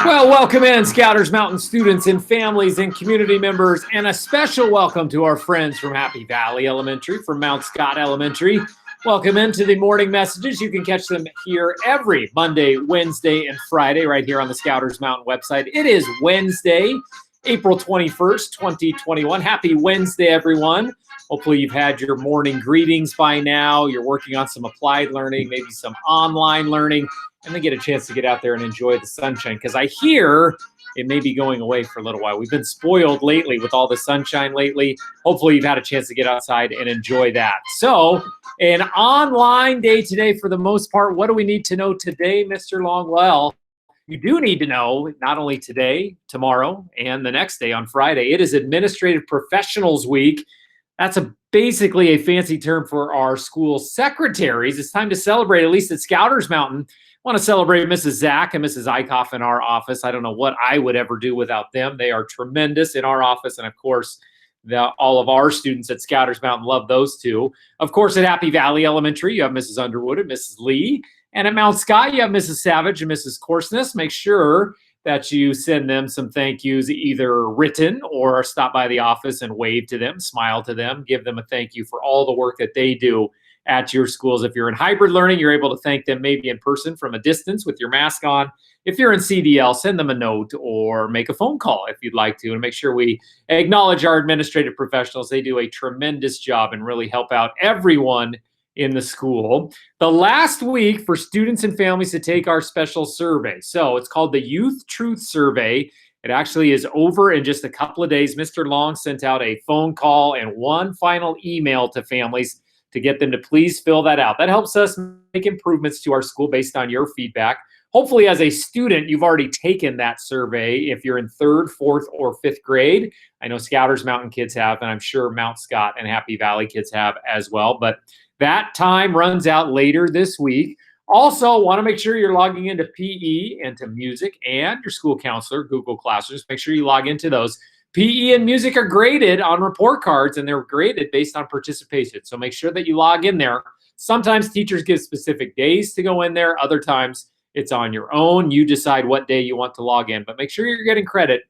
Well, welcome in, Scouters Mountain students and families and community members, and a special welcome to our friends from Happy Valley Elementary, from Mount Scott Elementary. Welcome into the morning messages. You can catch them here every Monday, Wednesday, and Friday right here on the Scouters Mountain website. It is Wednesday, April 21st, 2021. Happy Wednesday, everyone. Hopefully you've had your morning greetings by now. You're working on some applied learning, maybe some online learning, and then get a chance to get out there and enjoy the sunshine, because I hear it may be going away for a little while. We've been spoiled lately with all the sunshine lately. Hopefully you've had a chance to get outside and enjoy that. So an online day today for the most part. What do we need to know today, Mr. Long? Well, you do need to know not only today, tomorrow, and the next day on Friday. It is Administrative Professionals Week. That's basically a fancy term for our school secretaries. It's time to celebrate, at least at Scouters Mountain. I want to celebrate Mrs. Zach and Mrs. Eichhoff in our office. I don't know what I would ever do without them. They are tremendous in our office. And of course, all of our students at Scouters Mountain love those two. Of course, at Happy Valley Elementary, you have Mrs. Underwood and Mrs. Lee. And at Mount Scott, you have Mrs. Savage and Mrs. Corsness. Make sure that you send them some thank yous, either written or stop by the office and wave to them, smile to them, give them a thank you for all the work that they do at your schools. If you're in hybrid learning, you're able to thank them maybe in person from a distance with your mask on. If you're in CDL, send them a note or make a phone call if you'd like to, and make sure we acknowledge our administrative professionals. They do a tremendous job and really help out everyone in the school. The last week for students and families to take our special survey. So it's called the Youth Truth Survey. It actually is over in just a couple of days. Mr. Long sent out a phone call and one final email to families to get them to please fill that out. That helps us make improvements to our school based on your feedback. Hopefully, as a student, you've already taken that survey if you're in 3rd, 4th, or 5th grade. I know Scouters Mountain kids have, and I'm sure Mount Scott and Happy Valley kids have as well. But that time runs out later this week. Also, want to make sure you're logging into PE and to music and your school counselor, Google Classrooms. Make sure you log into those. PE and music are graded on report cards, and they're graded based on participation. So make sure that you log in there. Sometimes teachers give specific days to go in there. Other times it's on your own. You decide what day you want to log in, but make sure you're getting credit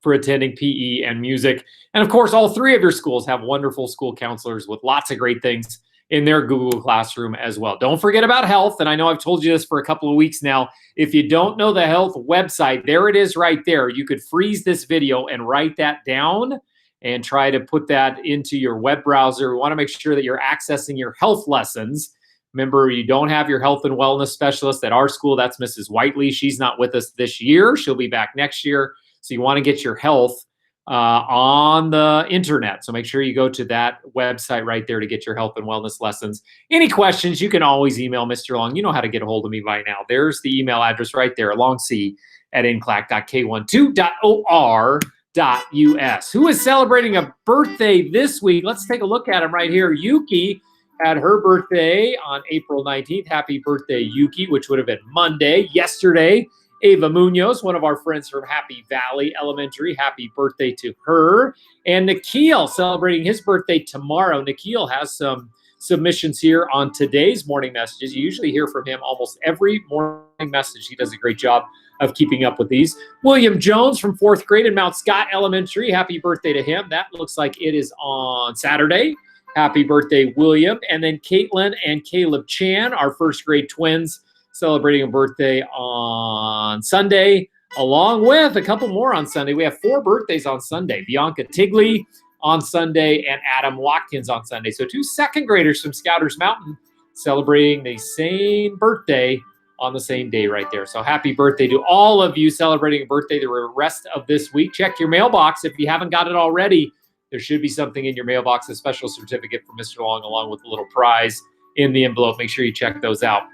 for attending PE and music. And of course, all 3 of your schools have wonderful school counselors with lots of great things in their Google Classroom as well. Don't forget about health. And I know I've told you this for a couple of weeks now. If you don't know the health website, there it is right there. You could freeze this video and write that down and try to put that into your web browser. We want to make sure that you're accessing your health lessons. Remember, you don't have your health and wellness specialist at our school. That's Mrs. Whiteley. She's not with us this year. She'll be back next year. So you want to get your health on the internet. So make sure you go to that website right there to get your health and wellness lessons. Any questions, you can always email Mr. Long. You know how to get a hold of me by now. There's the email address right there, longc@nclac.k12r.us. Who is celebrating a birthday this week? Let's take a look at him right here. Yuki had her birthday on April 19th. Happy birthday, Yuki, which would have been Monday, yesterday. Ava Munoz, one of our friends from Happy Valley Elementary. Happy birthday to her. And Nikhil celebrating his birthday tomorrow. Nikhil has some submissions here on today's morning messages. You usually hear from him almost every morning message. He does a great job of keeping up with these. William Jones from 4th grade in Mount Scott Elementary. Happy birthday to him. That looks like it is on Saturday. Happy birthday, William. And then Caitlin and Caleb Chan, our 1st grade twins, celebrating a birthday on Sunday, along with a couple more on Sunday. We have 4 birthdays on Sunday. Bianca Tigley on Sunday and Adam Watkins on Sunday. So 2 2nd graders from Scouters Mountain celebrating the same birthday on the same day right there. So happy birthday to all of you celebrating a birthday the rest of this week. Check your mailbox if you haven't got it already. There should be something in your mailbox, a special certificate from Mr. Long, along with a little prize in the envelope. Make sure you check those out.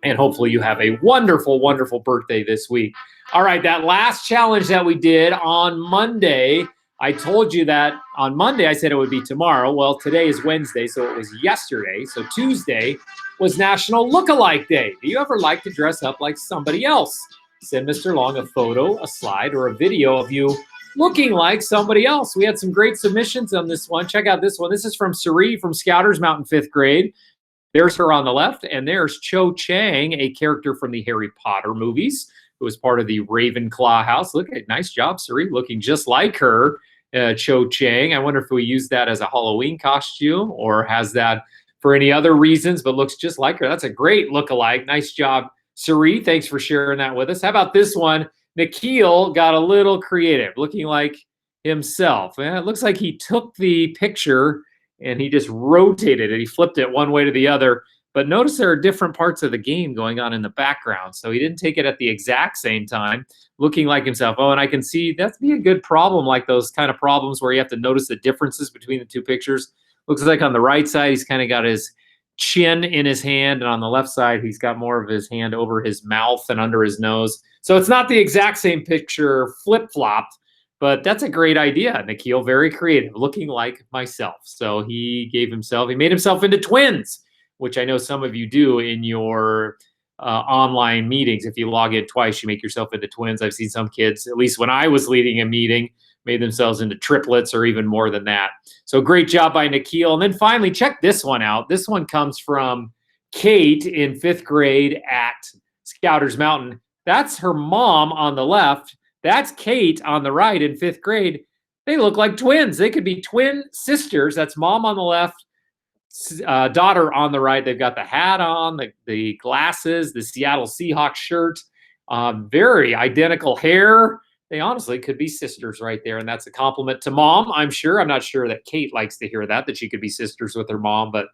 And hopefully you have a wonderful, wonderful birthday this week. All right, that last challenge that we did on Monday, I told you that on Monday I said it would be tomorrow. Well, today is Wednesday, so it was yesterday. So Tuesday was National Look-alike Day. Do you ever like to dress up like somebody else? Send Mr. Long a photo, a slide, or a video of you looking like somebody else. We had some great submissions on this one. Check out this one. This is from Sari from Scouters Mountain 5th grade. There's her on the left, and there's Cho Chang, a character from the Harry Potter movies, who was part of the Ravenclaw house. Look at, nice job, Suri, looking just like her, Cho Chang. I wonder if we use that as a Halloween costume or has that for any other reasons, but looks just like her. That's a great look-alike. Nice job, Suri. Thanks for sharing that with us. How about this one? Nikhil got a little creative, looking like himself. It looks like he took the picture and he just rotated it. He flipped it one way to the other. But notice there are different parts of the game going on in the background. So he didn't take it at the exact same time, looking like himself. Oh, and I can see that'd be a good problem, like those kind of problems where you have to notice the differences between the two pictures. Looks like on the right side, he's kind of got his chin in his hand, and on the left side, he's got more of his hand over his mouth and under his nose. So it's not the exact same picture flip-flopped, but that's a great idea, Nikhil. Very creative, looking like myself. So he made himself into twins, which I know some of you do in your online meetings. If you log in twice, you make yourself into twins. I've seen some kids, at least when I was leading a meeting, made themselves into triplets or even more than that. So great job by Nikhil. And then finally, check this one out. This one comes from Kate in 5th grade at Scouters Mountain. That's her mom on the left. That's Kate on the right in 5th grade. They look like twins. They could be twin sisters. That's mom on the left, daughter on the right. They've got the hat on, the glasses, the Seattle Seahawks shirt, very identical hair. They honestly could be sisters right there, and that's a compliment to mom, I'm sure. I'm not sure that Kate likes to hear that she could be sisters with her mom, but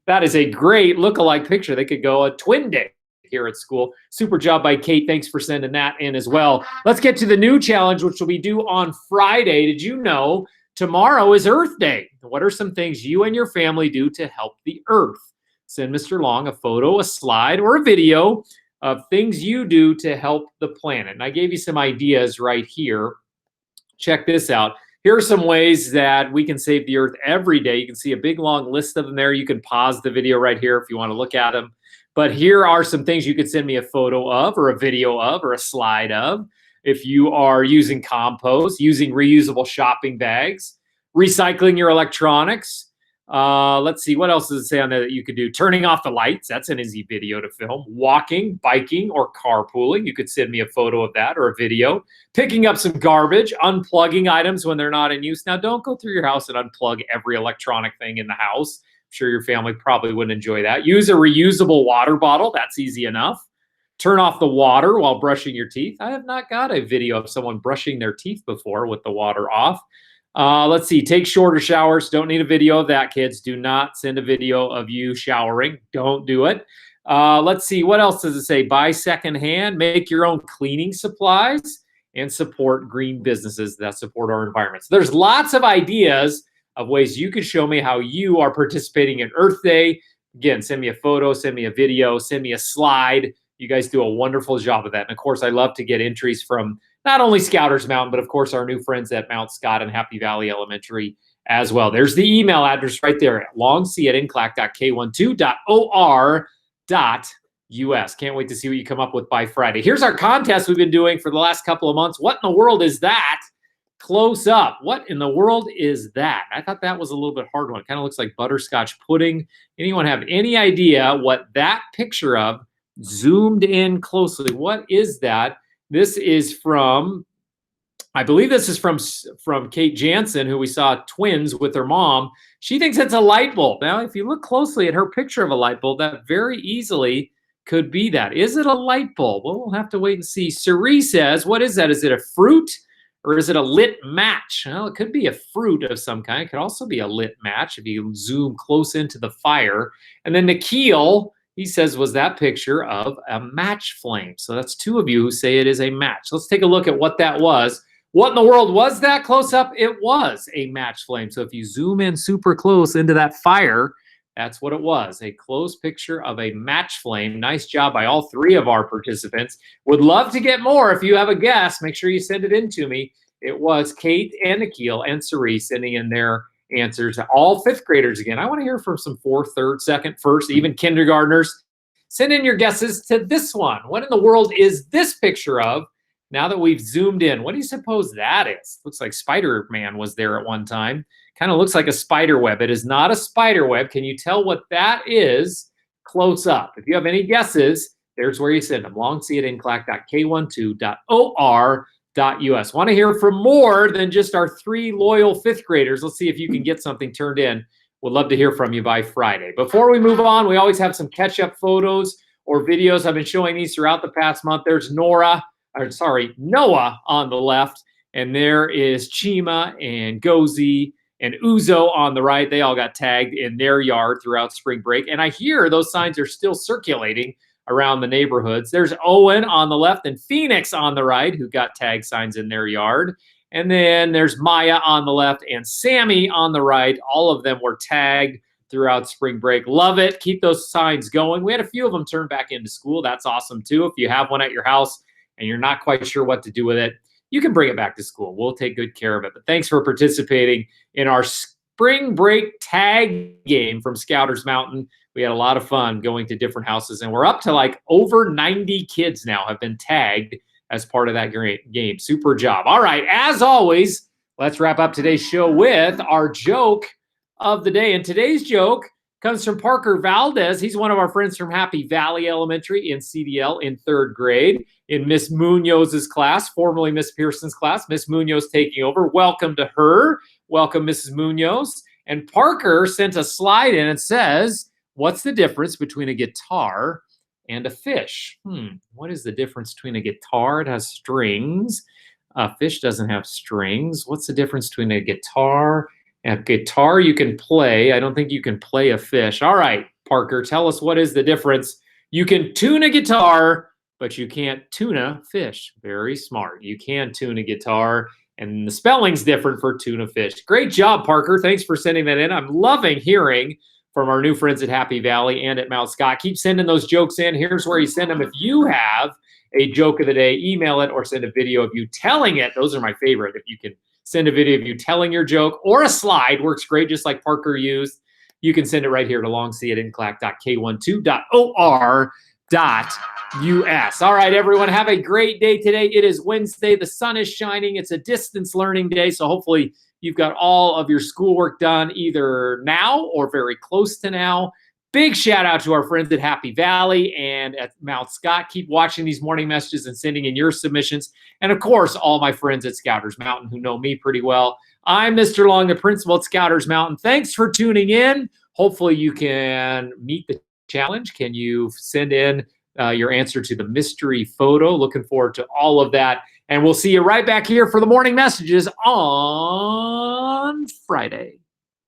that is a great look-alike picture. They could go a twin day here at school. Super job by Kate. Thanks for sending that in as well. Let's get to the new challenge, which will be due on Friday. Did you know tomorrow is Earth Day? What are some things you and your family do to help the Earth? Send Mr. Long a photo, a slide, or a video of things you do to help the planet. And I gave you some ideas right here. Check this out. Here are some ways that we can save the Earth every day. You can see a big long list of them there. You can pause the video right here if you want to look at them. But here are some things you could send me a photo of or a video of or a slide of. If you are using compost, using reusable shopping bags, recycling your electronics. Let's see, what else does it say on there that you could do? Turning off the lights, that's an easy video to film. Walking, biking, or carpooling, you could send me a photo of that or a video. Picking up some garbage, unplugging items when they're not in use. Now, don't go through your house and unplug every electronic thing in the house. I'm sure your family probably wouldn't enjoy that. Use a reusable water bottle, that's easy enough. Turn off the water while brushing your teeth. I have not got a video of someone brushing their teeth before with the water off. Let's see, take shorter showers. Don't need a video of that, kids. Do not send a video of you showering. Don't do it. Let's see, what else does it say? Buy secondhand, make your own cleaning supplies, and support green businesses that support our environment. So there's lots of ideas of ways you could show me how you are participating in Earth Day. Again, send me a photo, send me a video, send me a slide. You guys do a wonderful job of that. And of course, I love to get entries from not only Scouters Mountain, but of course our new friends at Mount Scott and Happy Valley Elementary as well. There's the email address right there at longc@nclac.k12.or.us. Can't wait to see what you come up with by Friday. Here's our contest we've been doing for the last couple of months. What in the world is that? Close up. What in the world is that? I thought that was a little bit hard one. It kind of looks like butterscotch pudding. Anyone have any idea what that picture of? Zoomed in closely. What is that? This is from, I believe this is from Kate Jansen, who we saw twins with her mom. She thinks it's a light bulb. Now, if you look closely at her picture of a light bulb, that very easily could be that. Is it a light bulb? Well, we'll have to wait and see. Suri says, what is that? Is it a fruit or is it a lit match? Well, it could be a fruit of some kind. It could also be a lit match if you zoom close into the fire. And then Nikhil, he says, was that picture of a match flame? So that's two of you who say it is a match. Let's take a look at what that was. What in the world was that close up? It was a match flame. So if you zoom in super close into that fire, that's what it was, a close picture of a match flame. Nice job by all three of our participants. Would love to get more. If you have a guess, make sure you send it in to me. It was Kate and Nikhil and Cerise sending in their answers. All fifth graders again. I want to hear from some fourth, third, second, first, even kindergartners. Send in your guesses to this one. What in the world is this picture of? Now that we've zoomed in, what do you suppose that is? Looks like Spider-Man was there at one time. Kind of looks like a spider web. It is not a spider web. Can you tell what that is close up? If you have any guesses, there's where you send them. longseatinclack.k12.or.us. Want to hear from more than just our 3 loyal 5th graders? Let's see if you can get something turned in. We'd love to hear from you by Friday. Before we move on, we always have some catch-up photos or videos. I've been showing these throughout the past month. There's Noah on the left, and there is Chima and Gozi and Uzo on the right. They all got tagged in their yard throughout spring break, and I hear those signs are still circulating around the neighborhoods. There's Owen on the left and Phoenix on the right, who got tag signs in their yard. And then there's Maya on the left and Sammy on the right. All of them were tagged throughout spring break. Love it. Keep those signs going. We had a few of them turn back into school. That's awesome too. If you have one at your house and you're not quite sure what to do with it, you can bring it back to school. We'll take good care of it. But thanks for participating in our spring break tag game from Scouters Mountain. We had a lot of fun going to different houses, and we're up to like over 90 kids now have been tagged as part of that great game. Super job. All right, as always, let's wrap up today's show with our joke of the day. And today's joke comes from Parker Valdez. He's one of our friends from Happy Valley Elementary in CDL in 3rd grade in Miss Munoz's class, formerly Miss Pearson's class. Miss Munoz taking over. Welcome to her. Welcome, Mrs. Munoz. And Parker sent a slide in and says, what's the difference between a guitar and a fish? What is the difference between a guitar? It has strings. A fish doesn't have strings. What's the difference between a guitar and a guitar? You can play. I don't think you can play a fish. All right, Parker, tell us what is the difference. You can tune a guitar, but you can't tune a fish. Very smart. You can tune a guitar, and the spelling's different for tuna fish. Great job, Parker. Thanks for sending that in. I'm loving hearing from our new friends at Happy Valley and at Mount Scott. Keep sending those jokes in. Here's where you send them. If you have a joke of the day, email it or send a video of you telling it. Those are my favorite. If you can send a video of you telling your joke, or a slide, works great, just like Parker used. You can send it right here to longseatinclack.k12.or.us. All right, everyone, have a great day today. It is Wednesday. The sun is shining. It's a distance learning day, so hopefully you've got all of your schoolwork done either now or very close to now. Big shout out to our friends at Happy Valley and at Mount Scott. Keep watching these morning messages and sending in your submissions. And of course, all my friends at Scouters Mountain who know me pretty well. I'm Mr. Long, the principal at Scouters Mountain. Thanks for tuning in. Hopefully you can meet the challenge. Can you send in your answer to the mystery photo? Looking forward to all of that. And we'll see you right back here for the morning messages on Friday.